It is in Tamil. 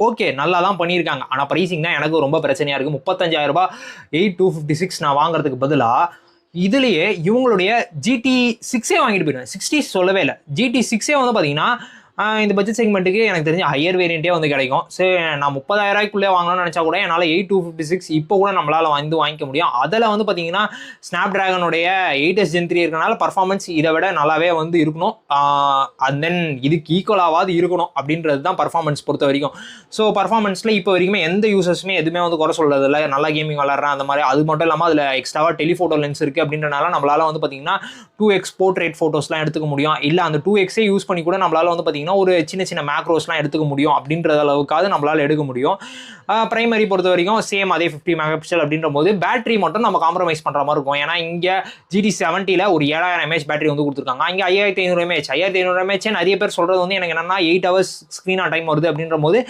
ஓகே நல்லா தான் பண்ணியிருக்காங்க. ஆனா பிரைசிங் தான் எனக்கு ரொம்ப பிரச்சனையா இருக்கு. ரூ. 35,000 8256 நான் வாங்குறதுக்கு பதிலா, இதுலயே இவங்களுடைய GT 6ஏ வாங்கிட்டு போயிடுவேன். 60 சொல்லவே இல்ல. GT 6ஏ வந்து பார்த்தீங்கன்னா, இந்த பட்ஜெட் செக்மெண்ட்டுக்கு எனக்கு தெரிஞ்சு ஹையர் வேரியன்ட்டே வந்து கிடைக்கும். சரி நான் 30,000க்குள்ளே வாங்கணும்னு நினைச்சா கூட என்னால 8256 இப்போ கூட நம்மளால வாங்கிக்க முடியும். அதில் வந்து பார்த்தீங்கன்னா ஸ்னாப் டிராகனுடைய 8s Gen 3 இருக்கனால பர்ஃபார்மன்ஸ் இதை விட நல்லாவே வந்து இருக்கணும். அண்ட் தென் இதுக்கு ஈக்குவலாவது இருக்கணும் அப்படின்றது தான் பர்ஃபார்மன்ஸ் பொறுத்த வரைக்கும். ஸோ பர்ஃபார்மன்ஸில் இப்போ வரைக்குமே எந்த யூசர்ஸுமே எதுவுமே வந்து குறை சொல்றது இல்லை. நல்லா கேமிங் விளாட்றேன் அந்த மாதிரி. அது மட்டும் இல்லாமல் அதில் எக்ஸ்ட்ராவாக டெலிஃபோட்டோ லென்ஸ் இருக்குது அப்படின்றனால நம்மளால வந்து பார்த்தீங்கன்னா 2x போர்ட்ரேட் ஃபோட்டோஸ்லாம் எடுத்துக்க முடியும். இல்லை அந்த 2xே யூஸ் பண்ணி கூட நம்மளால வந்து பார்த்தீங்கன்னா ஒரு சின்ன சின்ன மேக்ரோஸ்லாம் எடுத்துக்க முடியும் அப்படின்ற அளவுக்காவது நம்மளால எடுக்க முடியும். பிரைமரி பொறுத்த வரைக்கும் சேம் அதே 50 மெகா பிக்சல் அப்படின்ற போது பேட்டரி மட்டும் நம்ம காம்ப்ரமைஸ் பண்ணுற மாதிரி இருக்கும். ஏன்னா இங்கே GT70 ஒரு 7000 mAh பேட்டரி வந்து கொடுத்துருக்காங்க. இங்கே 5500 mAh நிறைய பேர் சொல்றது வந்து எனக்கு என்னன்னா 8 hours ஸ்க்ரீன் ஆன் டைம் வருது அப்படின்ற போது